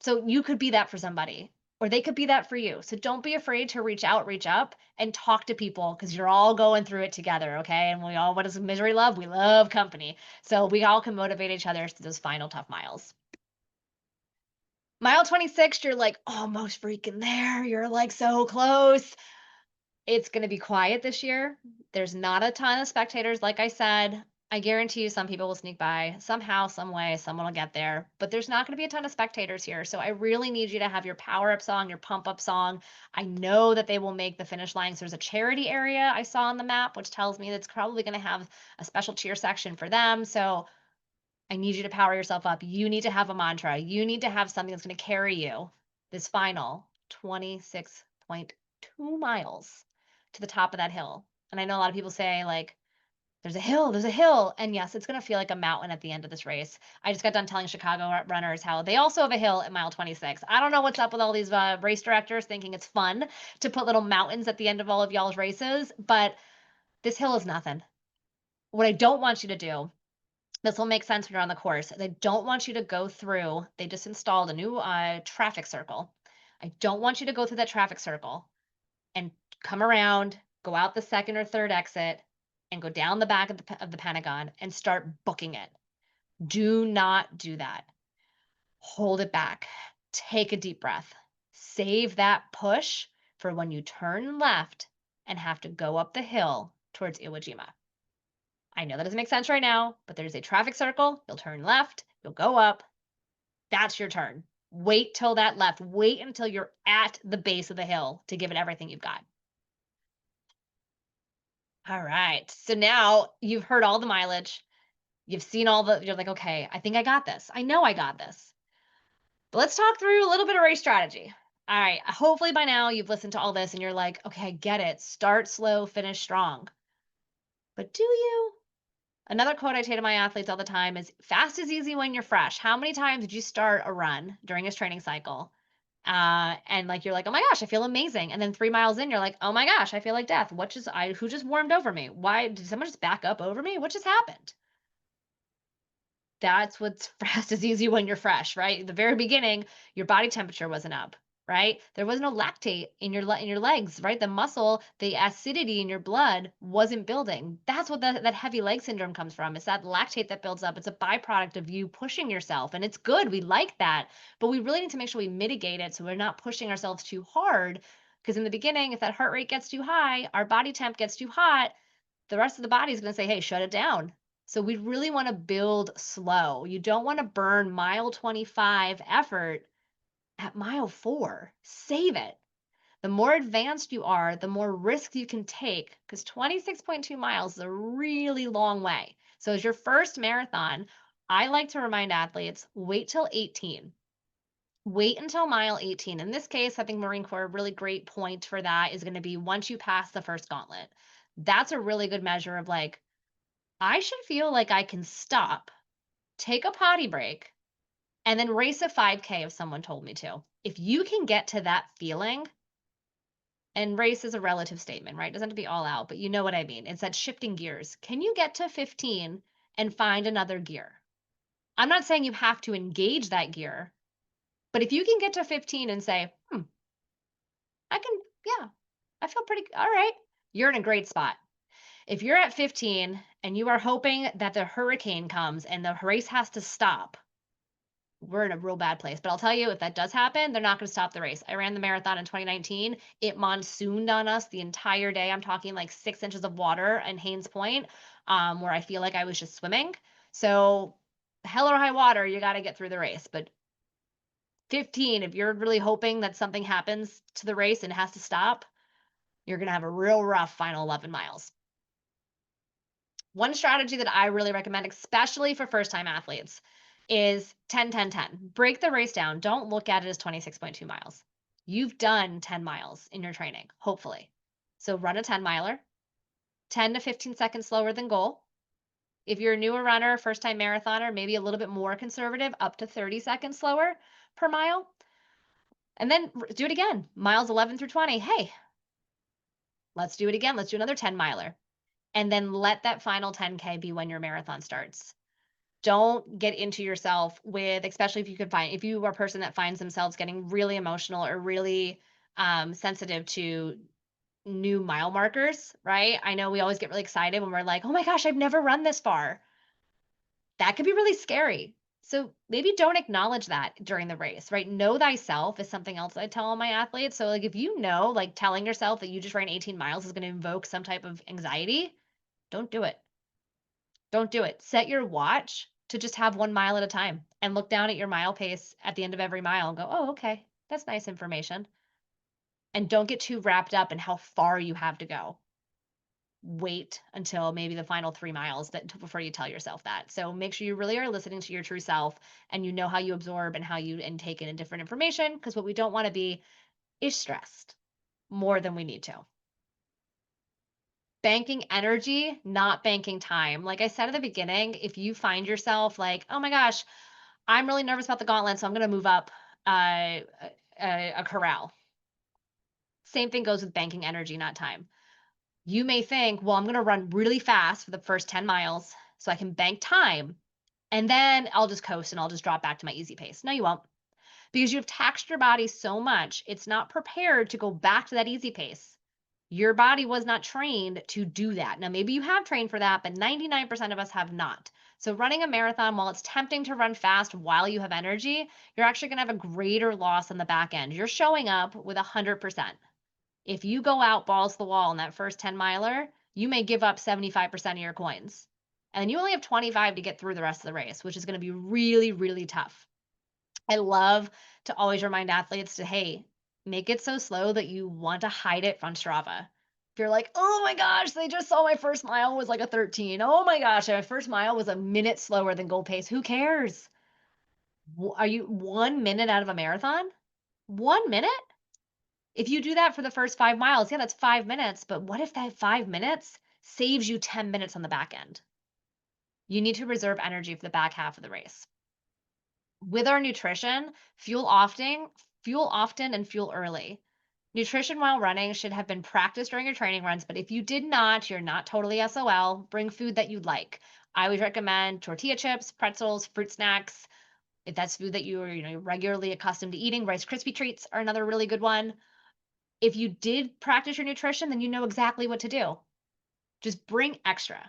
So you could be that for somebody or they could be that for you. So don't be afraid to reach out, reach up and talk to people because you're all going through it together. Okay. And what does misery love? We love company. So we all can motivate each other to those final tough miles. Mile 26, you're like almost freaking there. You're like so close. It's going to be quiet this year. There's not a ton of spectators, like I said. I guarantee you some people will sneak by somehow, some way, someone will get there, but there's not going to be a ton of spectators here. So I really need you to have your power up song, your pump up song. I know that they will make the finish line. So there's a charity area I saw on the map, which tells me that's probably going to have a special cheer section for them. So I need you to power yourself up. You need to have a mantra. You need to have something that's going to carry you this final 26.2 miles to the top of that hill. And I know a lot of people say, like, there's a hill, there's a hill. And yes, it's going to feel like a mountain at the end of this race. I just got done telling Chicago runners how they also have a hill at mile 26. I don't know what's up with all these race directors thinking it's fun to put little mountains at the end of all of y'all's races, but this hill is nothing. What I don't want you to do, this will make sense when you're on the course. They don't want you to go through, they just installed a new traffic circle. I don't want you to go through that traffic circle and come around, go out the second or third exit, and go down the back of the Pentagon and start booking it. Do not do that. Hold it back. Take a deep breath. Save that push for when you turn left and have to go up the hill towards Iwo Jima. I know that doesn't make sense right now, but there's a traffic circle. You'll turn left, you'll go up. That's your turn. Wait till that left. Wait until you're at the base of the hill to give it everything you've got. All right. So now you've heard all the mileage. You've seen you're like, okay, I think I got this. I know I got this. But let's talk through a little bit of race strategy. All right. Hopefully by now you've listened to all this and you're like, okay, I get it. Start slow, finish strong. But do you? Another quote I say to my athletes all the time is fast is easy when you're fresh. How many times did you start a run during a training cycle? And like you're like, oh my gosh, I feel amazing. And then 3 miles in, you're like, oh my gosh, I feel like death. Who just warmed over me? Why did someone just back up over me? What just happened? That's what's fast is easy when you're fresh, right? At the very beginning, your body temperature wasn't up, right? There was no lactate in your legs, right? The muscle, the acidity in your blood wasn't building. That's what that heavy leg syndrome comes from. It's that lactate that builds up. It's a byproduct of you pushing yourself, and it's good. We like that, but we really need to make sure we mitigate it so we're not pushing ourselves too hard. Because in the beginning, if that heart rate gets too high, our body temp gets too hot, the rest of the body is going to say, hey, shut it down. So we really want to build slow. You don't want to burn mile 25 effort at mile 4. Save it. The more advanced you are, the more risk you can take because 26.2 miles is a really long way. So as your first marathon, I like to remind athletes, wait till 18. Wait until mile 18. In this case, I think Marine Corps, a really great point for that is going to be once you pass the first gauntlet. That's a really good measure of like, I should feel like I can stop, take a potty break, and then race a 5K if someone told me to. If you can get to that feeling, and race is a relative statement, right? It doesn't have to be all out, but you know what I mean. It's that shifting gears. Can you get to 15 and find another gear? I'm not saying you have to engage that gear, but if you can get to 15 and say, I can, yeah, I feel pretty all right. You're in a great spot. If you're at 15 and you are hoping that the hurricane comes and the race has to stop, we're in a real bad place. But I'll tell you, if that does happen, they're not going to stop the race. I ran the marathon in 2019. It monsooned on us the entire day. I'm talking like 6 inches of water in Haynes Point, where I feel like I was just swimming. So, hell or high water, you got to get through the race. But 15, if you're really hoping that something happens to the race and it has to stop, you're going to have a real rough final 11 miles. One strategy that I really recommend, especially for first time athletes, is 10 10 10. Break the race down. Don't look at it as 26.2 miles. You've done 10 miles in your training, hopefully. So run a 10 miler, 10 to 15 seconds slower than goal. If you're a newer runner, first time marathoner, maybe a little bit more conservative, up to 30 seconds slower per mile. And then do it again. Miles 11 through 20. Hey, let's do it again. Let's do another 10 miler. And then let that final 10K be when your marathon starts. Don't get into yourself with, especially if you are a person that finds themselves getting really emotional or really sensitive to new mile markers, right? I know we always get really excited when we're like, oh my gosh, I've never run this far. That could be really scary. So maybe don't acknowledge that during the race, right? Know thyself is something else I tell all my athletes. So like if you know, like telling yourself that you just ran 18 miles is going to invoke some type of anxiety, don't do it. Don't do it. Set your watch to just have 1 mile at a time and look down at your mile pace at the end of every mile and go, "Oh, okay. That's nice information." And don't get too wrapped up in how far you have to go. Wait until maybe the final 3 miles before you tell yourself that. So make sure you really are listening to your true self and you know how you absorb and how you intake in different information, because what we don't want to be is stressed more than we need to. Banking energy, not banking time. Like I said at the beginning, if you find yourself like, "Oh my gosh, I'm really nervous about the gauntlet, so I'm going to move up uh, a corral." Same thing goes with banking energy, not time. You may think, well, I'm going to run really fast for the first 10 miles so I can bank time, and then I'll just coast and I'll just drop back to my easy pace. No, you won't, because you've taxed your body so much, it's not prepared to go back to that easy pace. Your body was not trained to do that. Now, maybe you have trained for that, but 99% of us have not. So, running a marathon, while it's tempting to run fast while you have energy, you're actually going to have a greater loss on the back end. You're showing up with 100%. If you go out balls to the wall in that first 10 miler, you may give up 75% of your coins. And you only have 25 to get through the rest of the race, which is going to be really, really tough. I love to always remind athletes to, hey, make it so slow that you want to hide it from Strava. If you're like, oh my gosh, they just saw my first mile was like a 13. Oh my gosh, my first mile was a minute slower than goal pace. Who cares? Are you 1 minute out of a marathon? 1 minute? If you do that for the first 5 miles, yeah, that's 5 minutes. But what if that 5 minutes saves you 10 minutes on the back end? You need to reserve energy for the back half of the race. With our nutrition, fuel often and fuel early. Nutrition while running should have been practiced during your training runs, but if you did not, you're not totally SOL. Bring food that you'd like. I always recommend tortilla chips, pretzels, fruit snacks. If that's food that you're regularly accustomed to eating, Rice Krispie treats are another really good one. If you did practice your nutrition, then you know exactly what to do. Just bring extra.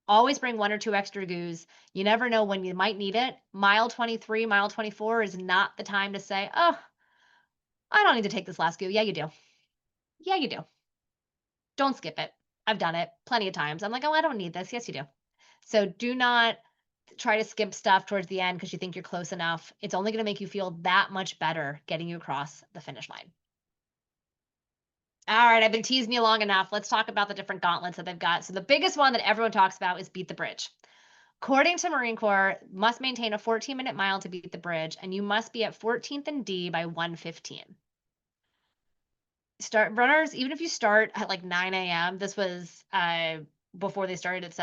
Always bring 1 or 2 extra goos. You never know when you might need it. Mile 23, mile 24 is not the time to say, oh, I don't need to take this last goo. Yeah, you do. Yeah, you do. Don't skip it. I've done it plenty of times. I'm like, oh, I don't need this. Yes, you do. So do not try to skip stuff towards the end because you think you're close enough. It's only going to make you feel that much better getting you across the finish line. All right, I've been teasing you long enough. Let's talk about the different gauntlets that they've got. So the biggest one that everyone talks about is beat the bridge. According to Marine Corps, must maintain a 14-minute mile to beat the bridge, and you must be at 14th and D by 1:15. Start runners, even if you start at like 9 a.m. This was before they started at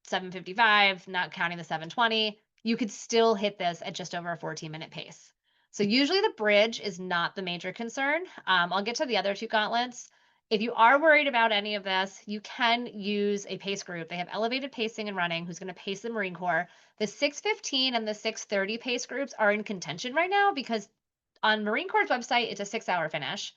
7:55, not counting the 7:20. You could still hit this at just over a 14-minute pace. So usually the bridge is not the major concern. I'll get to the other two gauntlets. If you are worried about any of this, you can use a pace group. They have elevated pacing and running, who's going to pace the Marine Corps. The 6:15 and the 6:30 pace groups are in contention right now because on Marine Corps' website, it's a 6-hour finish.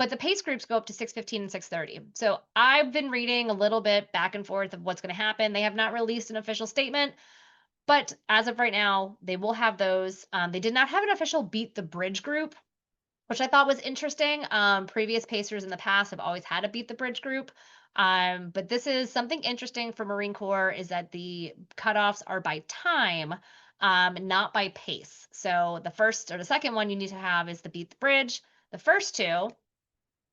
but the pace groups go up to 6:15 and 6:30. So I've been reading a little bit back and forth of what's going to happen. They have not released an official statement, but as of right now, they will have those. They did not have an official beat the bridge group, which I thought was interesting. Previous pacers in the past have always had a beat the bridge group. But this is something interesting for Marine Corps is that the cutoffs are by time, not by pace. So the first or the second one you need to have is the beat the bridge. The first two,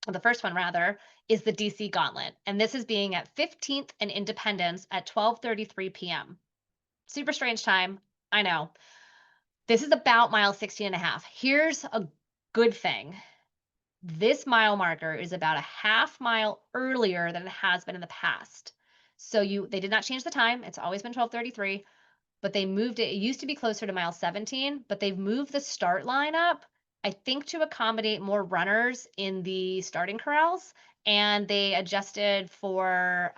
or the first one rather, is the DC Gauntlet. And this is being at 15th and Independence at 12:33 p.m. Super strange time. I know. This is about mile 16 and a half. Here's a good thing. This mile marker is about a half mile earlier than it has been in the past. So they did not change the time. It's always been 12:33, but they moved it. It used to be closer to mile 17, but they've moved the start line up, I think, to accommodate more runners in the starting corrals, and they adjusted for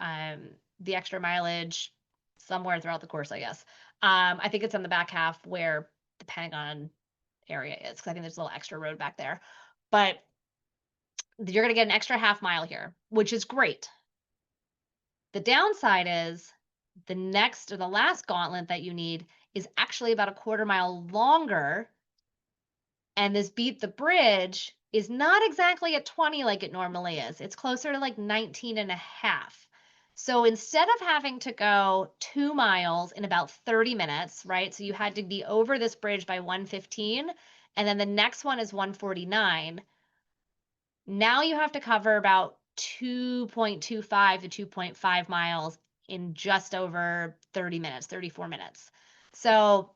the extra mileage somewhere throughout the course, I guess. I think it's on the back half where the Pentagon area is, because I think there's a little extra road back there. But you're going to get an extra half mile here, which is great. The downside is the next or the last gauntlet that you need is actually about a quarter mile longer. And this beat the bridge is not exactly at 20 like it normally is. It's closer to like 19 and a half. So instead of having to go 2 miles in about 30 minutes, right? So you had to be over this bridge by 1:15, and then the next one is 1:49. Now you have to cover about 2.25 to 2.5 miles in just over 30 minutes, 34 minutes. So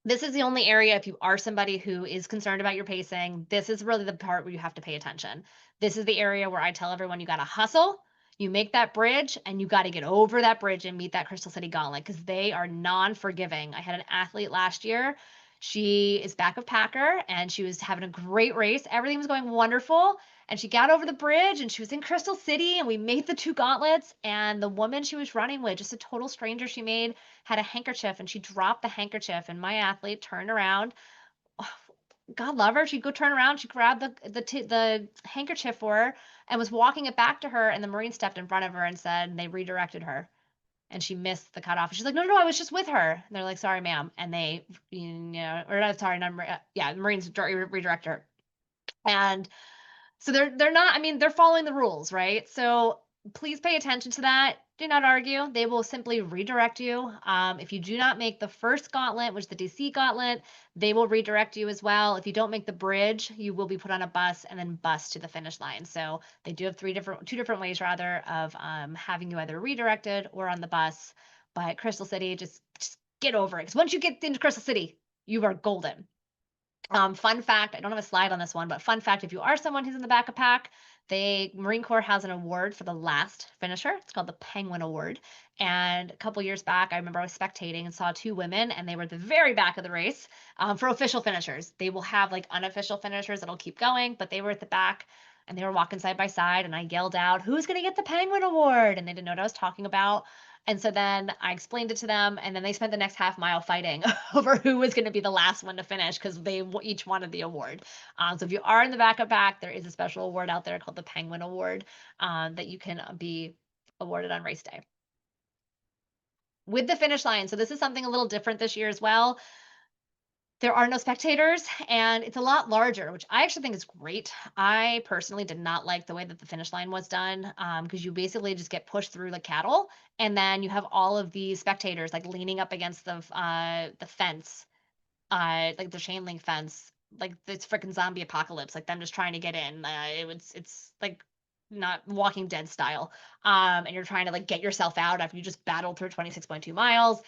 this is the only area, if you are somebody who is concerned about your pacing, this is really the part where you have to pay attention. This is the area where I tell everyone you got to hustle. You make that bridge and you got to get over that bridge and meet that Crystal City Gauntlet because they are non-forgiving. I had an athlete last year. She is back of Packer and she was having a great race. Everything was going wonderful. And she got over the bridge and she was in Crystal City and we made the 2 gauntlets. And the woman she was running with, just a total stranger she made, had a handkerchief and she dropped the handkerchief. And my athlete turned around. God love her. She'd go turn around. She grabbed the handkerchief for her and was walking it back to her. And the Marine stepped in front of her and said they redirected her. And she missed the cutoff. And she's like, no, no, no, I was just with her. And they're like, sorry, ma'am. And they, or not, sorry, not, yeah, the Marines redirect her. And so they're not, I mean, they're following the rules, right? So please pay attention to that. Do not argue. They will simply redirect you. If you do not make the first gauntlet, which is the DC gauntlet, they will redirect you as well. If you don't make the bridge, you will be put on a bus and then bus to the finish line. So they do have two different ways rather of having you either redirected or on the bus. But Crystal City, just get over it. Because once you get into Crystal City, you are golden. Fun fact, I don't have a slide on this one, but fun fact, if you are someone who's in the back of pack, Marine Corps has an award for the last finisher. It's called the Penguin Award. And a couple years back, I remember I was spectating and saw 2 women, and they were at the very back of the race for official finishers. They will have like unofficial finishers that'll keep going, but they were at the back and they were walking side by side. And I yelled out, "Who's going to get the Penguin Award?" And they didn't know what I was talking about. And so then I explained it to them, and then they spent the next half mile fighting over who was going to be the last one to finish because they each wanted the award. So if you are in the backup pack, there is a special award out there called the Penguin Award that you can be awarded on race day. With the finish line, so this is something a little different this year as well. There are no spectators, and it's a lot larger, which I actually think is great. I personally did not like the way that the finish line was done because you basically just get pushed through like cattle, and then you have all of these spectators like leaning up against the fence, like the chain link fence, like it's freaking zombie apocalypse, like them just trying to get in. It's like not Walking Dead style, and you're trying to like get yourself out after you just battled through 26.2 miles.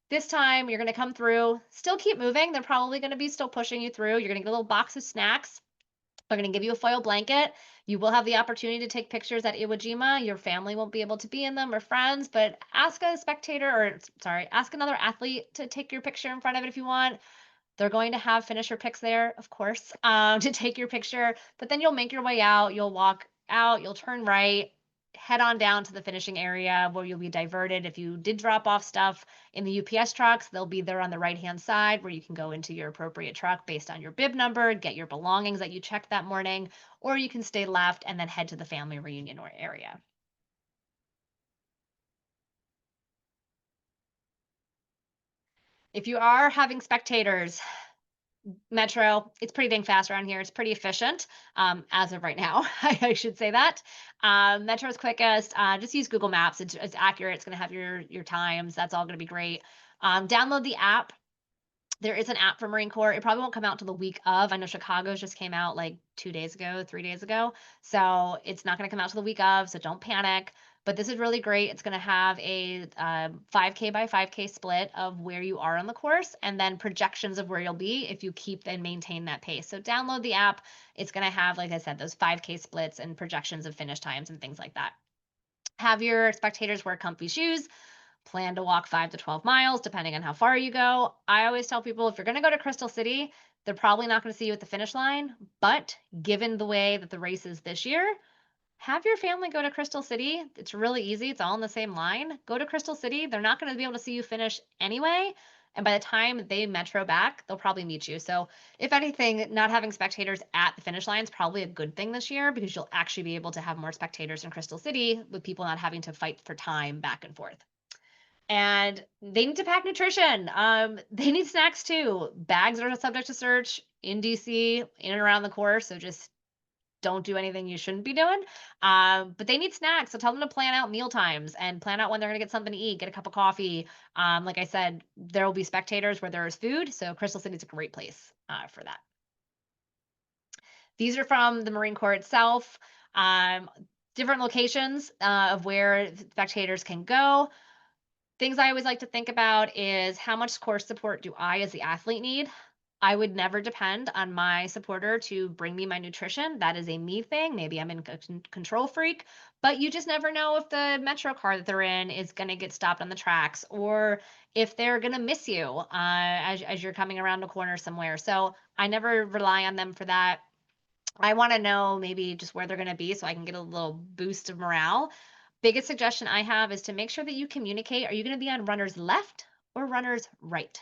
This time you're going to come through, still keep moving. They're probably going to be still pushing you through. You're going to get a little box of snacks. They're going to give you a foil blanket. You will have the opportunity to take pictures at Iwo Jima. Your family won't be able to be in them or friends, but ask a spectator or sorry, ask another athlete to take your picture in front of it if you want. They're going to have finisher pics there, of course, to take your picture, but then you'll make your way out. You'll walk out, you'll turn right, head on down to the finishing area where you'll be diverted. If you did drop off stuff in the UPS trucks, they'll be there on the right-hand side where you can go into your appropriate truck based on your bib number, get your belongings that you checked that morning, or you can stay left and then head to the family reunion area. If you are having spectators, Metro, it's pretty dang fast around here. It's pretty efficient, as of right now. I should say that. Metro's quickest. Just use Google Maps. It's accurate. It's going to have your times. That's all going to be great. Download the app. There is an app for Marine Corps. It probably won't come out till the week of. I know Chicago's just came out like 2 days ago, 3 days ago. So it's not going to come out till the week of. So don't panic. But this is really great. It's going to have a 5K by 5K split of where you are on the course and then projections of where you'll be if you keep and maintain that pace. So download the app. It's going to have, like I said, those 5K splits and projections of finish times and things like that. Have your spectators wear comfy shoes. Plan to walk 5 to 12 miles, depending on how far you go. I always tell people if you're going to go to Crystal City, they're probably not going to see you at the finish line. But given the way that the race is this year, have your family go to Crystal City. It's really easy. It's all in the same line. Go to Crystal City. They're not going to be able to see you finish anyway. And by the time they metro back, they'll probably meet you. So, if anything, not having spectators at the finish line is probably a good thing this year because you'll actually be able to have more spectators in Crystal City with people not having to fight for time back and forth. And they need to pack nutrition. They need snacks too. Bags are subject to search in DC, in and around the course. So just don't do anything you shouldn't be doing. But they need snacks. So tell them to plan out meal times and plan out when they're going to get something to eat, get a cup of coffee. Like I said, there will be spectators where there is food. So Crystal City is a great place for that. These are from the Marine Corps itself. Different locations of where spectators can go. Things I always like to think about is how much course support do I as the athlete need? I would never depend on my supporter to bring me my nutrition. That is a me thing. Maybe I'm a control freak, but you just never know if the metro car that they're in is going to get stopped on the tracks or if they're going to miss you as you're coming around a corner somewhere. So I never rely on them for that. I want to know maybe just where they're going to be so I can get a little boost of morale. Biggest suggestion I have is to make sure that you communicate. Are you going to be on runner's left or runner's right?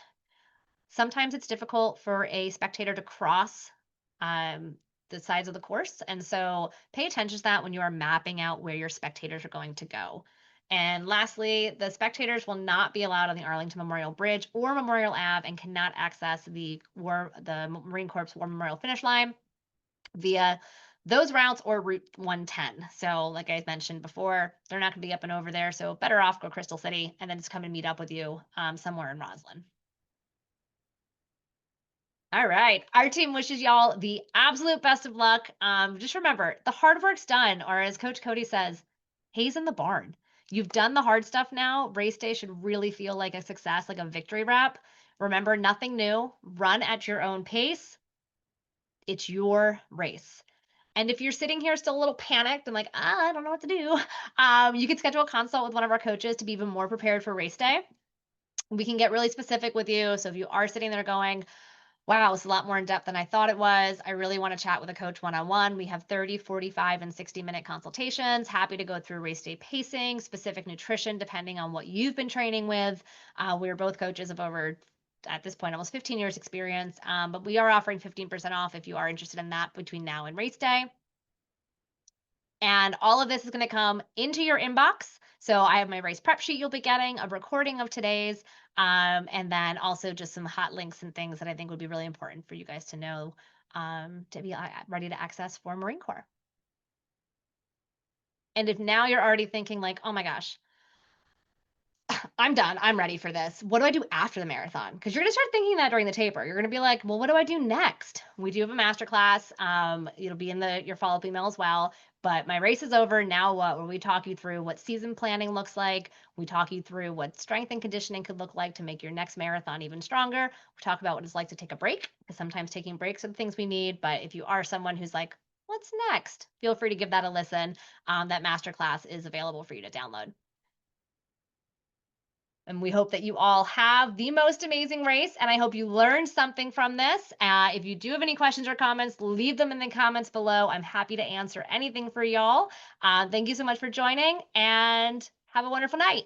Sometimes it's difficult for a spectator to cross the sides of the course. And so pay attention to that when you are mapping out where your spectators are going to go. And lastly, the spectators will not be allowed on the Arlington Memorial Bridge or Memorial Ave and cannot access the Marine Corps War Memorial finish line via those routes or Route 110. So, like I mentioned before, they're not going to be up and over there. So, better off go Crystal City and then just come and meet up with you somewhere in Roslyn. All right. Our team wishes y'all the absolute best of luck. Just remember, the hard work's done, or as Coach Cody says, hay's in the barn. You've done the hard stuff now. Race day should really feel like a success, like a victory wrap. Remember, nothing new. Run at your own pace. It's your race. And if you're sitting here still a little panicked and like, I don't know what to do, you can schedule a consult with one of our coaches to be even more prepared for race day. We can get really specific with you. So if you are sitting there going, wow, it's a lot more in depth than I thought it was. I really want to chat with a coach one-on-one. We have 30, 45, and 60-minute consultations. Happy to go through race day pacing, specific nutrition, depending on what you've been training with. We're both coaches of over, at this point, almost 15 years experience, but we are offering 15% off if you are interested in that between now and race day. And all of this is going to come into your inbox. So I have my race prep sheet you'll be getting, a recording of today's, and then also just some hot links and things that I think would be really important for you guys to know to be ready to access for Marine Corps. And if now you're already thinking like, oh my gosh, I'm done. I'm ready for this. What do I do after the marathon? Because you're going to start thinking that during the taper. You're going to be like, well, what do I do next? We do have a masterclass. It'll be in your follow-up email as well. But my race is over. Now what? Where we talk you through what season planning looks like. We talk you through what strength and conditioning could look like to make your next marathon even stronger. We talk about what it's like to take a break, because sometimes taking breaks are the things we need. But if you are someone who's like, what's next? Feel free to give that a listen. That masterclass is available for you to download. And we hope that you all have the most amazing race. And I hope you learned something from this. If you do have any questions or comments, leave them in the comments below. I'm happy to answer anything for y'all. Thank you so much for joining and have a wonderful night.